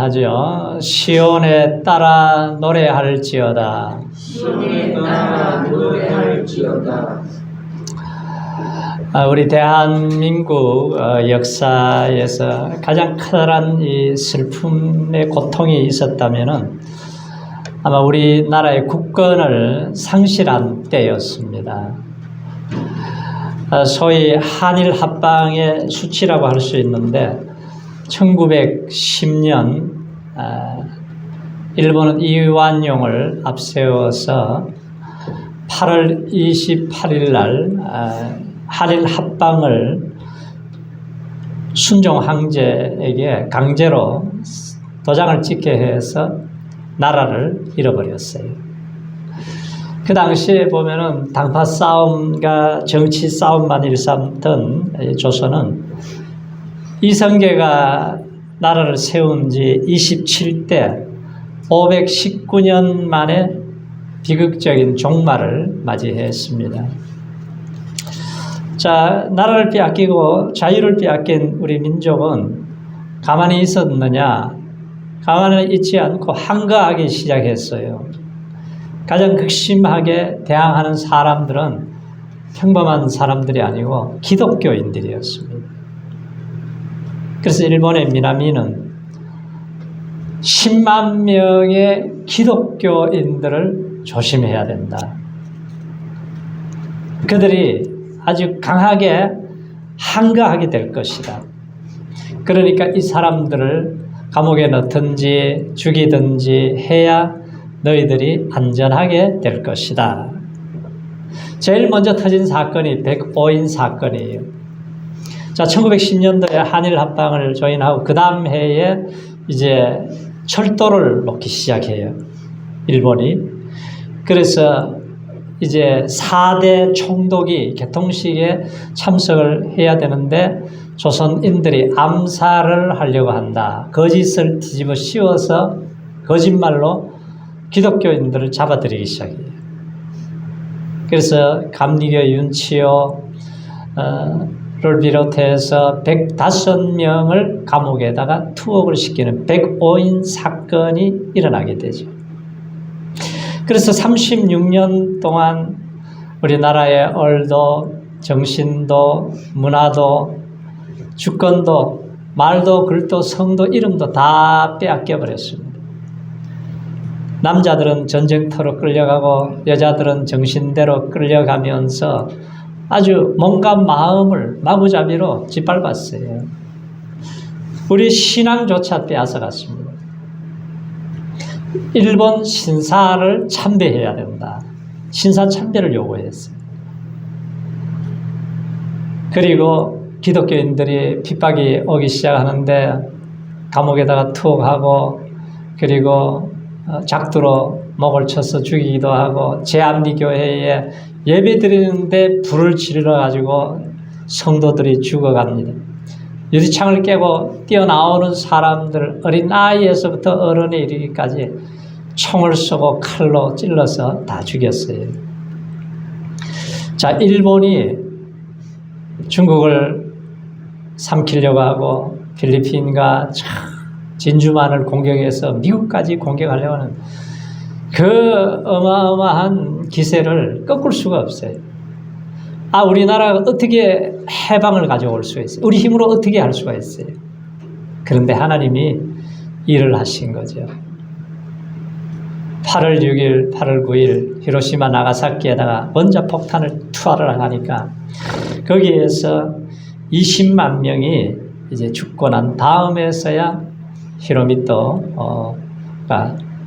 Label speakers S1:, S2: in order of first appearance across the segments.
S1: 하죠. 시온에 따라 노래할지어다.
S2: 시온에 따라 노래할지어다.
S1: 우리 대한민국 역사에서 가장 커다란 이 슬픔의 고통이 있었다면은 아마 우리나라의 국권을 상실한 때였습니다. 소위 한일 합방의 수치라고 할 수 있는데 1910년 일본은 이완용을 앞세워서 8월 28일 날 한일 합방을 순종 황제에게 강제로 도장을 찍게 해서 나라를 잃어버렸어요. 그 당시에 보면은 당파 싸움과 정치 싸움만 일삼던 조선은 이성계가 나라를 세운 지 27대 519년 만에 비극적인 종말을 맞이했습니다. 자, 나라를 빼앗기고 자유를 빼앗긴 우리 민족은 가만히 있었느냐? 가만히 있지 않고 항거하기 시작했어요. 가장 극심하게 대항하는 사람들은 평범한 사람들이 아니고 기독교인들이었습니다. 그래서 일본의 미나미는 10만 명의 기독교인들을 조심해야 된다. 그들이 아주 강하게 항거하게 될 것이다. 그러니까 이 사람들을 감옥에 넣든지 죽이든지 해야 너희들이 안전하게 될 것이다. 제일 먼저 터진 사건이 백오인 사건이에요. 자, 1910년도에 한일 합방을 조인하고 그 다음 해에 이제 철도를 놓기 시작해요. 일본이. 그래서 이제 4대 총독이 개통식에 참석을 해야 되는데 조선인들이 암살을 하려고 한다. 거짓을 뒤집어 씌워서 거짓말로 기독교인들을 잡아들이기 시작해요. 그래서 감리교 윤치호를 비롯해서 105명을 감옥에다가 투옥을 시키는 백오인 사건이 일어나게 되죠. 그래서 36년 동안 우리나라의 얼도, 정신도, 문화도, 주권도, 말도, 글도, 성도, 이름도 다 빼앗겨 버렸습니다. 남자들은 전쟁터로 끌려가고 여자들은 정신대로 끌려가면서 아주 몸과 마음을 마구잡이로 짓밟았어요. 우리 신앙조차 빼앗아갔습니다. 일본 신사를 참배해야 된다. 신사 참배를 요구했어요. 그리고 기독교인들이 핍박이 오기 시작하는데 감옥에다가 투옥하고 그리고 작두로 목을 쳐서 죽이기도 하고 제암리교회에 예배 드리는데 불을 지르러 가지고 성도들이 죽어갑니다. 유리창을 깨고 뛰어나오는 사람들 어린 아이에서부터 어른에 이르기까지 총을 쏘고 칼로 찔러서 다 죽였어요. 자, 일본이 중국을 삼키려고 하고 필리핀과 진주만을 공격해서 미국까지 공격하려고 하는 그 어마어마한 기세를 꺾을 수가 없어요. 우리나라가 어떻게 해방을 가져올 수가 있어요? 우리 힘으로 어떻게 할 수가 있어요? 그런데 하나님이 일을 하신 거죠. 8월 6일, 8월 9일 히로시마 나가사키에다가 원자폭탄을 투하를 하니까 거기에서 20만 명이 이제 죽고 난 다음에서야 히로미토가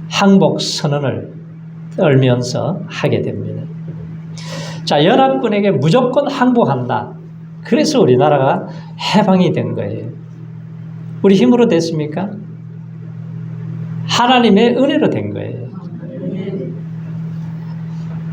S1: 항복 선언을 떨면서 하게 됩니다. 자, 연합군에게 무조건 항복한다. 그래서 우리나라가 해방이 된 거예요. 우리 힘으로 됐습니까? 하나님의 은혜로 된 거예요.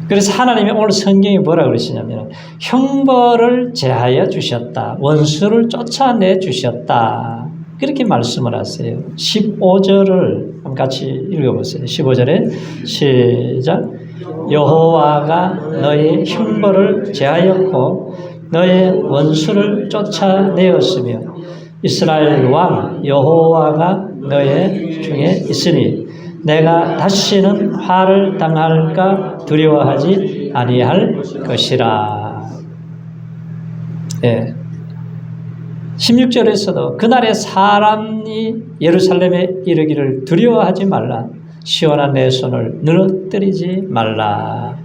S1: 그래서 하나님이 오늘 성경에 뭐라 그러시냐면 형벌을 제하여 주셨다. 원수를 쫓아내 주셨다. 그렇게 말씀을 하세요. 15절을 한번 같이 읽어보세요. 15절에 시작. 여호와가 너의 형벌을 제하였고 너의 원수를 쫓아내었으며 이스라엘 왕 여호와가 너의 중에 있으니 내가 다시는 화를 당할까 두려워하지 아니할 것이라. 예. 16절에서도 그날에 사람이 예루살렘에 이르기를 두려워하지 말라. 시원한 내 손을 늘어뜨리지 말라.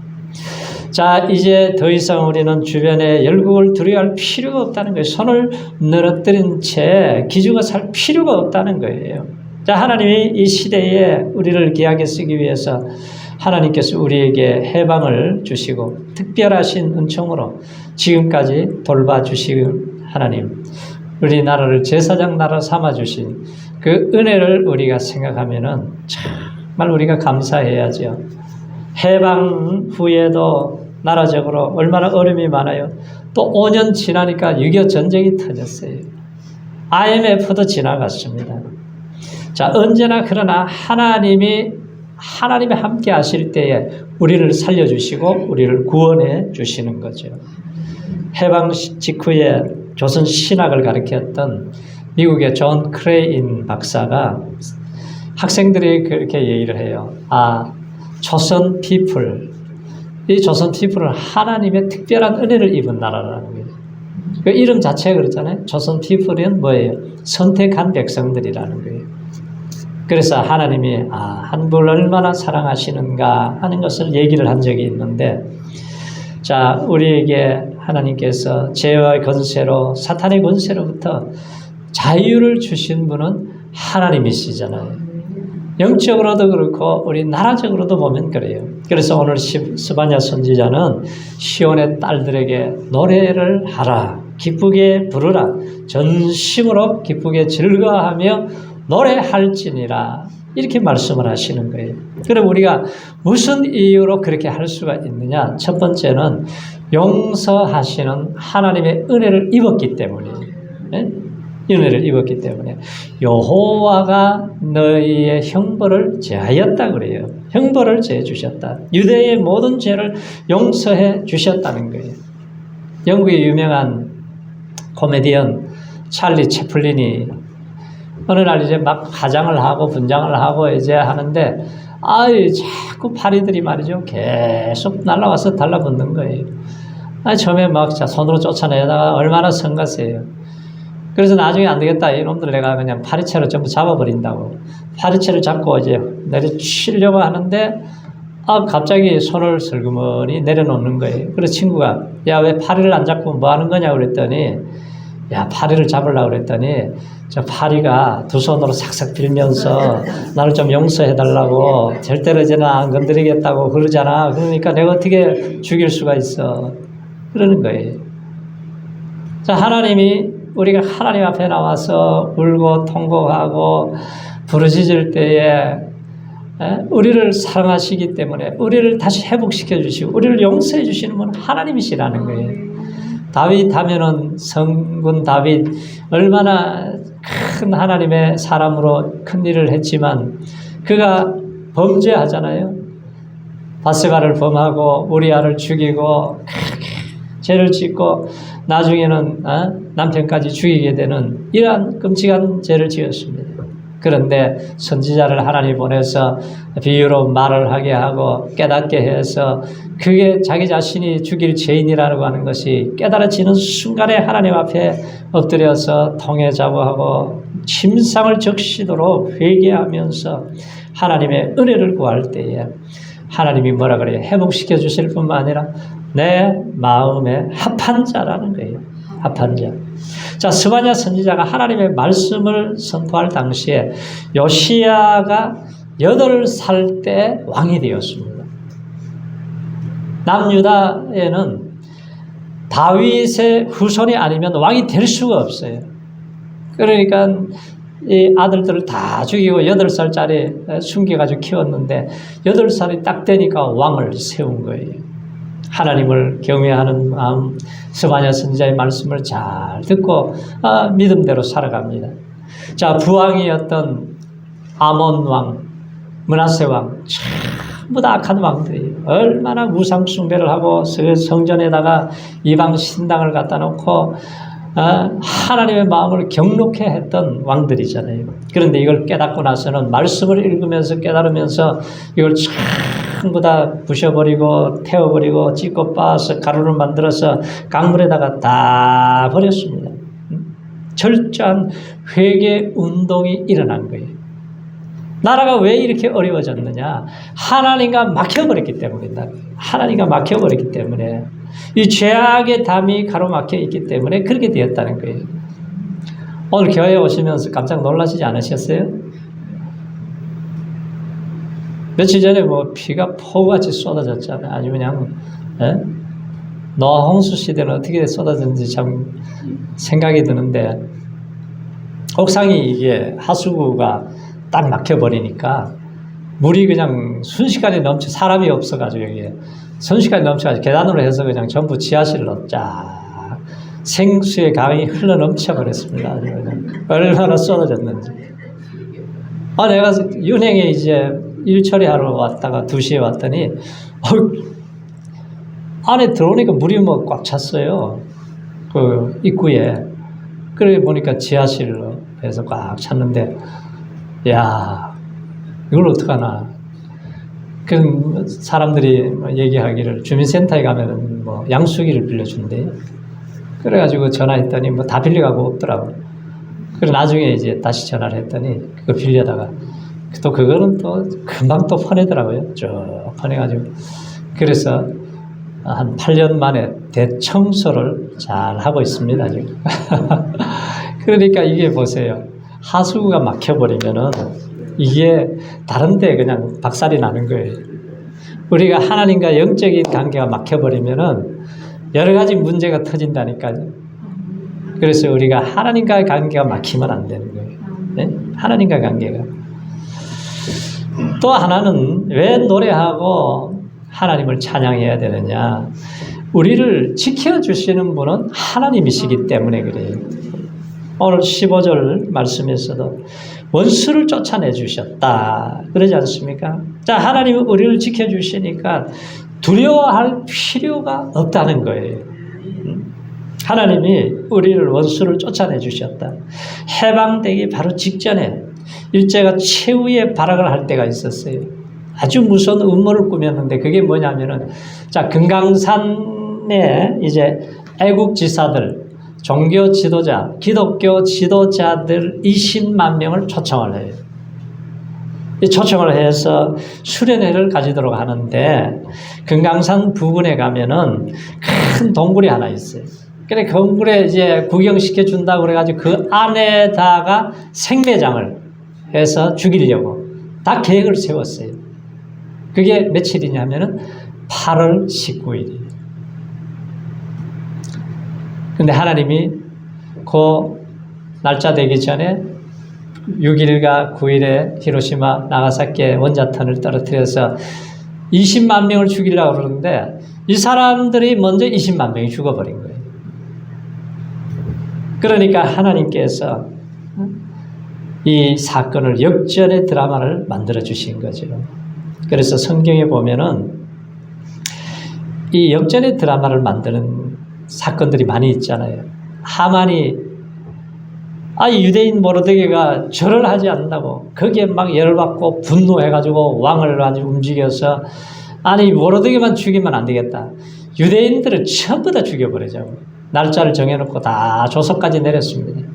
S1: 자, 이제 더 이상 우리는 주변의 열국을 두려워할 필요가 없다는 거예요. 손을 늘어뜨린 채 기죽어 살 필요가 없다는 거예요. 자, 하나님이 이 시대에 우리를 귀하게 쓰기 위해서 하나님께서 우리에게 해방을 주시고 특별하신 은총으로 지금까지 돌봐주신 하나님, 우리나라를 제사장 나라 삼아주신 그 은혜를 우리가 생각하면은 정말 우리가 감사해야죠. 해방 후에도 나라적으로 얼마나 어려움이 많아요. 또 5년 지나니까 6.25 전쟁이 터졌어요. IMF도 지나갔습니다. 자, 언제나 그러나 하나님이 함께 하실 때에 우리를 살려주시고 우리를 구원해 주시는 거죠. 해방 직후에 조선 신학을 가르쳤던 미국의 존 크레인 박사가 학생들이 그렇게 얘기를 해요. 조선 피플, 이 조선 피플은 하나님의 특별한 은혜를 입은 나라라는 거예요. 그 이름 자체가 그렇잖아요. 조선 피플은 뭐예요? 선택한 백성들이라는 거예요. 그래서 하나님이 한 분을 얼마나 사랑하시는가 하는 것을 얘기를 한 적이 있는데, 자, 우리에게 하나님께서 죄와 권세로, 사탄의 권세로부터 자유를 주신 분은 하나님이시잖아요. 영적으로도 그렇고 우리 나라적으로도 보면 그래요. 그래서 오늘 스바냐 선지자는 시온의 딸들에게 노래를 하라, 기쁘게 부르라, 전심으로 기쁘게 즐거워하며 노래할지니라, 이렇게 말씀을 하시는 거예요. 그럼 우리가 무슨 이유로 그렇게 할 수가 있느냐? 첫 번째는 용서하시는 하나님의 은혜를 입었기 때문이에요. 네? 은혜를 입었기 때문에 여호와가 너희의 형벌을 제하였다 그래요. 형벌을 제해 주셨다. 유대의 모든 죄를 용서해 주셨다는 거예요. 영국의 유명한 코미디언 찰리 채플린이 어느 날 이제 막 화장을 하고 분장을 하고 이제 하는데 자꾸 파리들이 말이죠. 계속 날라와서 달라붙는 거예요. 처음에 막 손으로 쫓아내다가 얼마나 성가세요. 그래서 나중에 안 되겠다. 이놈들 내가 그냥 파리채로 전부 잡아버린다고. 파리채를 잡고 이제 내려치려고 하는데, 갑자기 손을 슬그머니 내려놓는 거예요. 그래서 친구가, 야, 왜 파리를 안 잡고 뭐 하는 거냐고 그랬더니, 야, 파리를 잡으려고 그랬더니, 저 파리가 두 손으로 싹싹 빌면서 나를 좀 용서해달라고, 절대로 이제는 안 건드리겠다고 그러잖아. 그러니까 내가 어떻게 죽일 수가 있어. 그러는 거예요. 자, 하나님이 우리가 하나님 앞에 나와서 울고 통곡하고 부르짖을 때에 우리를 사랑하시기 때문에 우리를 다시 회복시켜 주시고 우리를 용서해 주시는 분은 하나님이시라는 거예요. 다윗 하면은 성군 다윗 얼마나 큰 하나님의 사람으로 큰 일을 했지만 그가 범죄하잖아요. 바세바를 범하고 우리아를 죽이고 죄를 짓고 나중에는 남편까지 죽이게 되는 이러한 끔찍한 죄를 지었습니다. 그런데 선지자를 하나님 보내서 비유로 말을 하게 하고 깨닫게 해서 그게 자기 자신이 죽일 죄인이라고 하는 것이 깨달아지는 순간에 하나님 앞에 엎드려서 통회자부하고 침상을 적시도록 회개하면서 하나님의 은혜를 구할 때에 하나님이 뭐라 그래요? 회복시켜 주실 뿐만 아니라 내 마음에 합한 자라는 거예요. 합한 자. 자, 스바냐 선지자가 하나님의 말씀을 선포할 당시에 요시야가 8살 때 왕이 되었습니다. 남유다에는 다윗의 후손이 아니면 왕이 될 수가 없어요. 그러니까 이 아들들을 다 죽이고 8살짜리 숨겨가지고 키웠는데 8살이 딱 되니까 왕을 세운 거예요. 하나님을 경외하는 마음, 스바냐 선지자의 말씀을 잘 듣고 믿음대로 살아갑니다. 자, 부왕이었던 아몬 왕, 므낫세 왕, 전부 다 악한 왕들이에요. 얼마나 우상 숭배를 하고 성전에다가 이방 신당을 갖다 놓고 하나님의 마음을 경록해 했던 왕들이잖아요. 그런데 이걸 깨닫고 나서는 말씀을 읽으면서 깨달으면서 이걸 전부 다 부셔버리고 태워버리고 찢고 빻아서 가루를 만들어서 강물에다가 다 버렸습니다. 철저한 회개 운동이 일어난 거예요. 나라가 왜 이렇게 어려워졌느냐? 하나님과 막혀버렸기 때문이다. 하나님과 막혀버렸기 때문에 이 죄악의 담이 가로막혀 있기 때문에 그렇게 되었다는 거예요. 오늘 교회에 오시면서 깜짝 놀라시지 않으셨어요? 며칠 전에 뭐 피가 폭우같이 쏟아졌잖아요. 아주 그냥 노아 홍수 시대는 어떻게 쏟아졌는지 참 생각이 드는데 옥상이 이게 하수구가 딱 막혀버리니까 물이 그냥 순식간에 넘쳐 사람이 없어가지고 여기에 순식간에 넘쳐가지고 계단으로 해서 그냥 전부 지하실로 쫙 생수의 강이 흘러 넘쳐버렸습니다. 아주 그냥 얼마나 쏟아졌는지. 내가 은행에 이제 일 처리하러 왔다가 2시에 왔더니 안에 들어오니까 물이 뭐 꽉 찼어요. 그 입구에. 그래 보니까 지하실로 해서 꽉 찼는데 야, 이걸 어떡하나. 그 사람들이 얘기하기를 주민센터에 가면은 뭐 양수기를 빌려준대요. 그래가지고 전화했더니 뭐 다 빌려가고 없더라고. 그래 나중에 이제 다시 전화를 했더니 그거 빌려다가 또 그거는 또 금방 또 퍼내더라고요. 쭉 퍼내가지고. 그래서 한 8년 만에 대청소를 잘 하고 있습니다, 지금. 그러니까 이게 보세요. 하수구가 막혀버리면은 이게 다른데 그냥 박살이 나는 거예요. 우리가 하나님과 영적인 관계가 막혀버리면은 여러 가지 문제가 터진다니까요. 그래서 우리가 하나님과의 관계가 막히면 안 되는 거예요. 네? 하나님과 관계가. 또 하나는 왜 노래하고 하나님을 찬양해야 되느냐. 우리를 지켜주시는 분은 하나님이시기 때문에 그래요. 오늘 15절 말씀에서도 원수를 쫓아내 주셨다. 그러지 않습니까? 자, 하나님은 우리를 지켜주시니까 두려워할 필요가 없다는 거예요. 하나님이 우리를 원수를 쫓아내 주셨다. 해방되기 바로 직전에 일제가 최후의 발악을 할 때가 있었어요. 아주 무서운 음모를 꾸몄는데 그게 뭐냐면은 자, 금강산에 이제 애국 지사들, 종교 지도자, 기독교 지도자들 20만 명을 초청을 해요. 이 초청을 해서 수련회를 가지도록 하는데 금강산 부근에 가면은 큰 동굴이 하나 있어요. 그래 동굴에 이제 구경시켜 준다고 그래가지고 그 안에다가 생매장을 해서 죽이려고 다 계획을 세웠어요. 그게 며칠이냐면은 8월 19일이에요. 근데 하나님이 그 날짜 되기 전에 6일과 9일에 히로시마, 나가사키에 원자탄을 떨어뜨려서 20만 명을 죽이려고 그러는데 이 사람들이 먼저 20만 명이 죽어버린 거예요. 그러니까 하나님께서 이 사건을 역전의 드라마를 만들어 주신 거죠. 그래서 성경에 보면은 이 역전의 드라마를 만드는 사건들이 많이 있잖아요. 하만이 유대인 모르드게가 절을 하지 않는다고 거기에 막 열받고 분노해가지고 왕을 아주 움직여서 모르드게만 죽이면 안 되겠다. 유대인들을 전부 다 죽여버리자고 날짜를 정해놓고 다 조서까지 내렸습니다.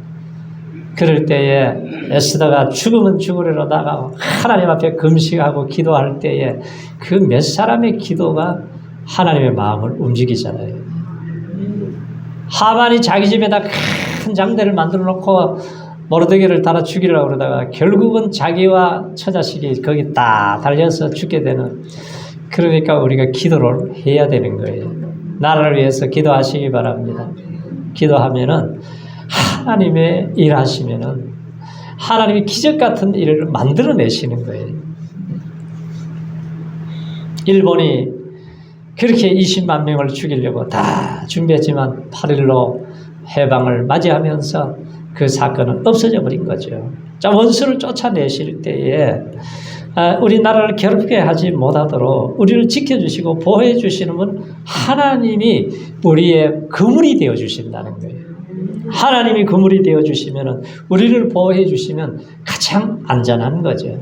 S1: 그럴 때에 에스더가 죽으면 죽으려다가 하나님 앞에 금식하고 기도할 때에 그 몇 사람의 기도가 하나님의 마음을 움직이잖아요. 하만이 자기 집에다 큰 장대를 만들어 놓고 모르드게를 달아 죽이려고 그러다가 결국은 자기와 처자식이 거기 딱 달려서 죽게 되는. 그러니까 우리가 기도를 해야 되는 거예요. 나라를 위해서 기도하시기 바랍니다. 기도하면은 하나님의 일하시면은 하나님이 기적 같은 일을 만들어내시는 거예요. 일본이 그렇게 20만 명을 죽이려고 다 준비했지만 8일로 해방을 맞이하면서 그 사건은 없어져 버린 거죠. 자, 원수를 쫓아내실 때에 우리나라를 괴롭게 하지 못하도록 우리를 지켜주시고 보호해 주시는 분 하나님이 우리의 그물이 되어 주신다는 거예요. 하나님이 그물이 되어 주시면, 우리를 보호해 주시면 가장 안전한 거죠.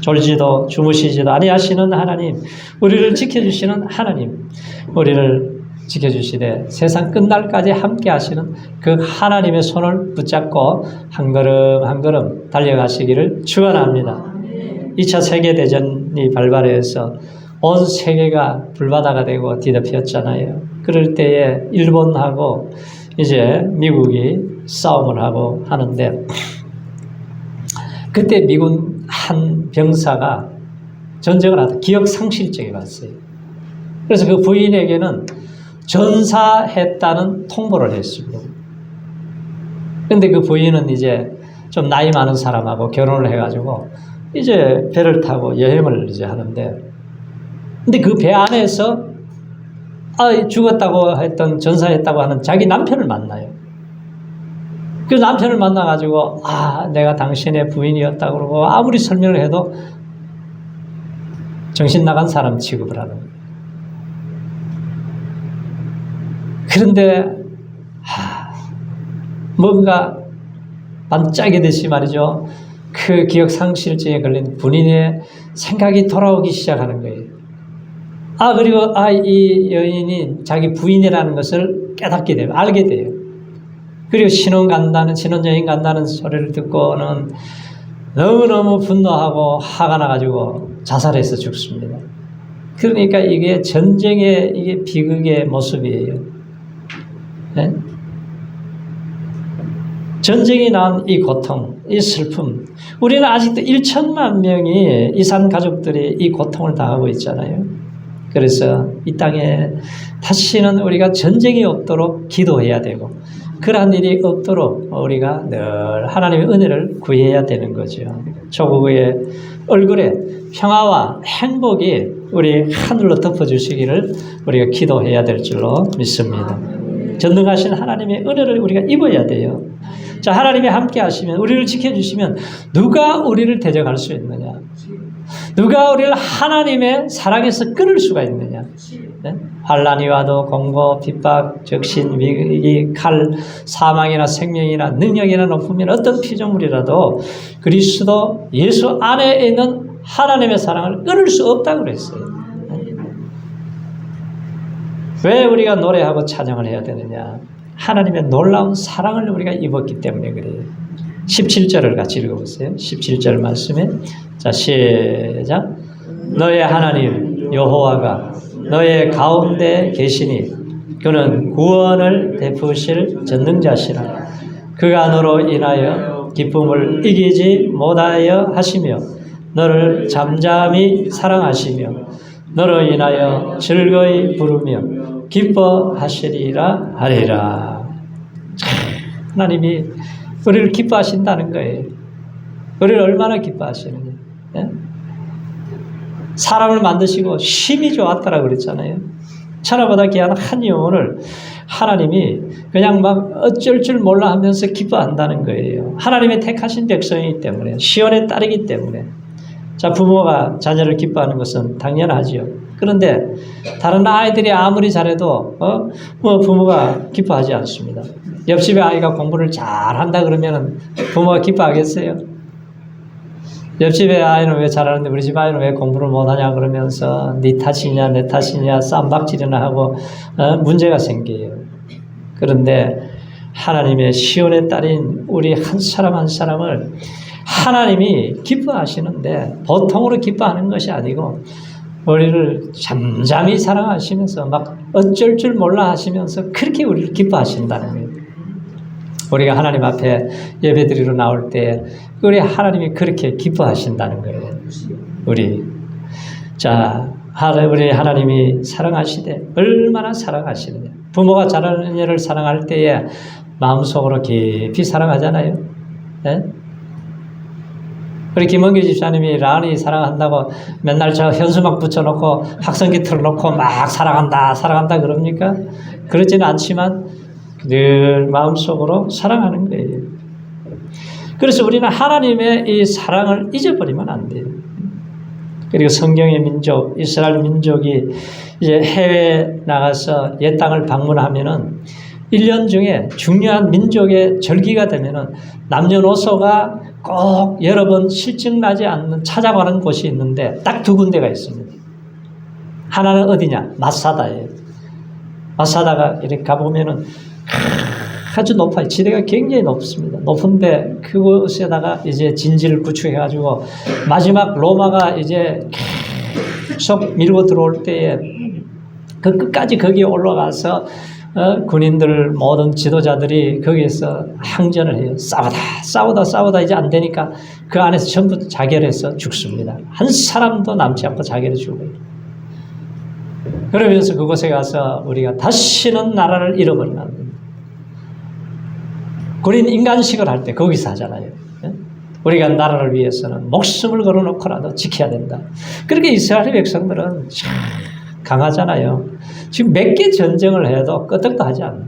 S1: 졸지도 주무시지도 아니하시는 하나님, 우리를 지켜주시는 하나님, 우리를 지켜주시되 세상 끝날까지 함께 하시는 그 하나님의 손을 붙잡고 한 걸음 한 걸음 달려가시기를 축원합니다. 2차 세계대전이 발발해서 온 세계가 불바다가 되고 뒤덮였잖아요. 그럴 때에 일본하고 이제 미국이 싸움을 하고 하는데, 그때 미군 한 병사가 전쟁을 하다 기억상실증이 왔어요. 그래서 그 부인에게는 전사했다는 통보를 했습니다. 그런데 그 부인은 이제 좀 나이 많은 사람하고 결혼을 해가지고 이제 배를 타고 여행을 이제 하는데, 근데 그 배 안에서 죽었다고 했던, 전사했다고 하는 자기 남편을 만나요. 그 남편을 만나가지고 내가 당신의 부인이었다 그러고 아무리 설명을 해도 정신 나간 사람 취급을 하는 거예요. 그런데 뭔가 반짝이듯이 말이죠, 그 기억상실증에 걸린 본인의 생각이 돌아오기 시작하는 거예요. 그리고 이 여인이 자기 부인이라는 것을 깨닫게 돼요. 알게 돼요. 그리고 신혼여행 간다는 소리를 듣고는 너무너무 분노하고 화가 나가지고 자살해서 죽습니다. 그러니까 이게 전쟁의 이게 비극의 모습이에요. 네? 전쟁이 낳은 이 고통, 이 슬픔, 우리는 아직도 1천만 명이 이산 가족들이 이 고통을 당하고 있잖아요. 그래서 이 땅에 다시는 우리가 전쟁이 없도록 기도해야 되고, 그러한 일이 없도록 우리가 늘 하나님의 은혜를 구해야 되는 거죠. 조국의 얼굴에 평화와 행복이 우리 하늘로 덮어주시기를 우리가 기도해야 될 줄로 믿습니다. 전능하신 하나님의 은혜를 우리가 입어야 돼요. 자, 하나님이 함께 하시면, 우리를 지켜주시면 누가 우리를 대적할 수 있느냐? 누가 우리를 하나님의 사랑에서 끊을 수가 있느냐? 네? 환난이 와도 공고, 핍박, 적신, 위기, 칼, 사망이나 생명이나 능력이나 높으면 어떤 피조물이라도 그리스도 예수 안에 있는 하나님의 사랑을 끊을 수 없다고 그랬어요. 왜 우리가 노래하고 찬양을 해야 되느냐? 하나님의 놀라운 사랑을 우리가 입었기 때문에 그래요. 17절을 같이 읽어보세요. 17절 말씀에, 자, 시작. 너의 하나님 여호와가 너의 가운데 계시니 그는 구원을 베푸실 전능자시라. 그가 너로 인하여 기쁨을 이기지 못하여 하시며 너를 잠잠히 사랑하시며 너로 인하여 즐거이 부르며 기뻐하시리라 하리라. 하나님이 우리를 기뻐하신다는 거예요. 우리를 얼마나 기뻐하시느냐. 네? 사람을 만드시고 심히 좋았다라 그랬잖아요. 천하보다 귀한 한 영혼을 하나님이 그냥 막 어쩔 줄 몰라 하면서 기뻐한다는 거예요. 하나님의 택하신 백성이기 때문에, 시온의 딸이기 때문에. 자, 부모가 자녀를 기뻐하는 것은 당연하지요. 그런데 다른 아이들이 아무리 잘해도 부모가 기뻐하지 않습니다. 옆집의 아이가 공부를 잘한다 그러면 부모가 기뻐하겠어요? 옆집의 아이는 왜 잘하는데 우리 집 아이는 왜 공부를 못하냐 그러면서 네 탓이냐 내 탓이냐 쌈박질이나 하고 문제가 생겨요. 그런데 하나님의 시온의 딸인 우리 한 사람 한 사람을 하나님이 기뻐하시는데 보통으로 기뻐하는 것이 아니고 우리를 잠잠히 사랑하시면서 막 어쩔 줄 몰라 하시면서 그렇게 우리를 기뻐하신다는 거예요. 우리가 하나님 앞에 예배드리러 나올 때 우리 하나님이 그렇게 기뻐하신다는 거예요. 우리 하나님이 사랑하시되 얼마나 사랑하시느냐. 부모가 자라는 애를 사랑할 때에 마음속으로 깊이 사랑하잖아요. 네? 우리 김원규 집사님이 라은이 사랑한다고 맨날 저 현수막 붙여놓고 확성기 틀어놓고 막 사랑한다 그럽니까? 그렇지는 않지만 늘 마음속으로 사랑하는 거예요. 그래서 우리는 하나님의 이 사랑을 잊어버리면 안 돼요. 그리고 성경의 민족, 이스라엘 민족이 이제 해외에 나가서 옛 땅을 방문하면은 1년 중에 중요한 민족의 절기가 되면은 남녀노소가 꼭 여러 번 실증나지 않는 찾아가는 곳이 있는데 딱 두 군데가 있습니다. 하나는 어디냐? 마사다예요. 마사다가 이렇게 가보면은 아주 높아요. 지대가 굉장히 높습니다. 높은데 그곳에다가 이제 진지를 구축해가지고 마지막 로마가 이제 계속 밀고 들어올 때에 그 끝까지 거기에 올라가서 군인들 모든 지도자들이 거기에서 항전을 해요. 싸우다 이제 안 되니까 그 안에서 전부 자결해서 죽습니다. 한 사람도 남지 않고 자결해 죽어요. 그러면서 그곳에 가서 우리가 다시는 나라를 잃어버리면 안 됩니다. 군인 인간식을 할 때 거기서 하잖아요. 우리가 나라를 위해서는 목숨을 걸어놓고라도 지켜야 된다. 그렇게 이스라엘 백성들은 참 강하잖아요. 지금 몇 개 전쟁을 해도 끄떡도 하지 않아요.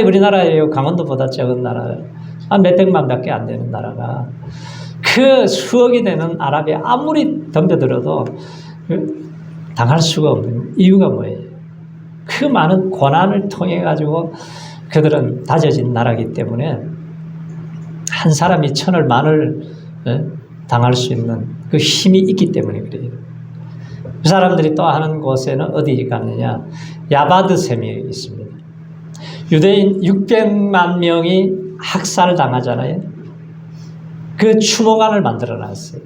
S1: 우리나라예요. 강원도보다 적은 나라예요. 한 몇백만밖에 안 되는 나라가 그 수억이 되는 아랍에 아무리 덤벼들어도 당할 수가 없는 이유가 뭐예요? 그 많은 고난을 통해 가지고 그들은 다져진 나라이기 때문에 한 사람이 천을 만을 당할 수 있는 그 힘이 있기 때문에 그래요. 그 사람들이 또 하는 곳에는 어디 가느냐? 야바드샘이 있습니다. 유대인 600만 명이 학살당하잖아요. 그 추모관을 만들어 놨어요.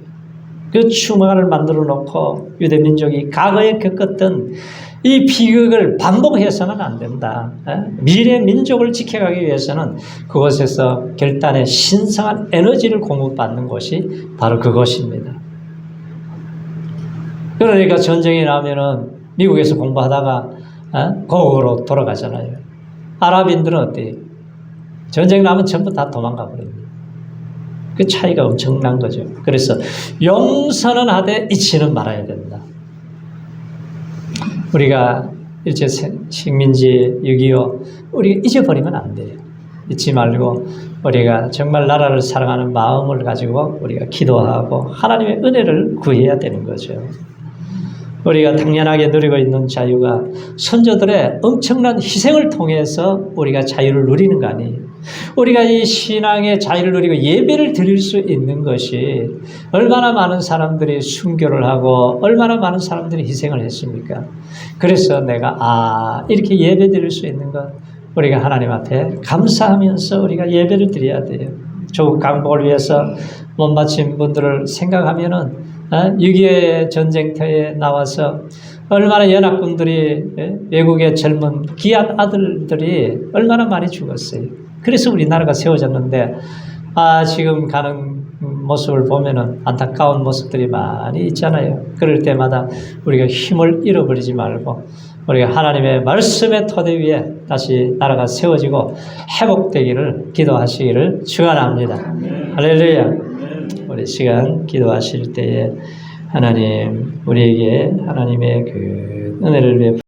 S1: 그 추모관을 만들어 놓고 유대 민족이 과거에 겪었던 이 비극을 반복해서는 안 된다. 미래 민족을 지켜가기 위해서는 그곳에서 결단의 신성한 에너지를 공급받는 곳이 바로 그것입니다. 그러니까 전쟁이 나면은 미국에서 공부하다가 고국으로 돌아가잖아요. 아랍인들은 어때요? 전쟁 나면 전부 다 도망가 버립니다. 그 차이가 엄청난 거죠. 그래서 용서는 하되 잊지는 말아야 된다. 우리가 일제 식민지 6.25 우리가 잊어버리면 안 돼요. 잊지 말고 우리가 정말 나라를 사랑하는 마음을 가지고 우리가 기도하고 하나님의 은혜를 구해야 되는 거죠. 우리가 당연하게 누리고 있는 자유가 선조들의 엄청난 희생을 통해서 우리가 자유를 누리는 거 아니에요. 우리가 이 신앙의 자유를 누리고 예배를 드릴 수 있는 것이 얼마나 많은 사람들이 순교를 하고 얼마나 많은 사람들이 희생을 했습니까? 그래서 내가 이렇게 예배 드릴 수 있는 것 우리가 하나님 앞에 감사하면서 우리가 예배를 드려야 돼요. 조국 강복을 위해서 못 바친 분들을 생각하면은 6.25 전쟁터에 나와서 얼마나 연합군들이 외국의 젊은 귀한 아들들이 얼마나 많이 죽었어요. 그래서 우리나라가 세워졌는데 지금 가는 모습을 보면은 안타까운 모습들이 많이 있잖아요. 그럴 때마다 우리가 힘을 잃어버리지 말고 우리가 하나님의 말씀의 토대 위에 다시 나라가 세워지고 회복되기를 기도하시기를 축원합니다. 할렐루야. 우리 시간 기도하실 때에 하나님 우리에게 하나님의 그 은혜를 베풀어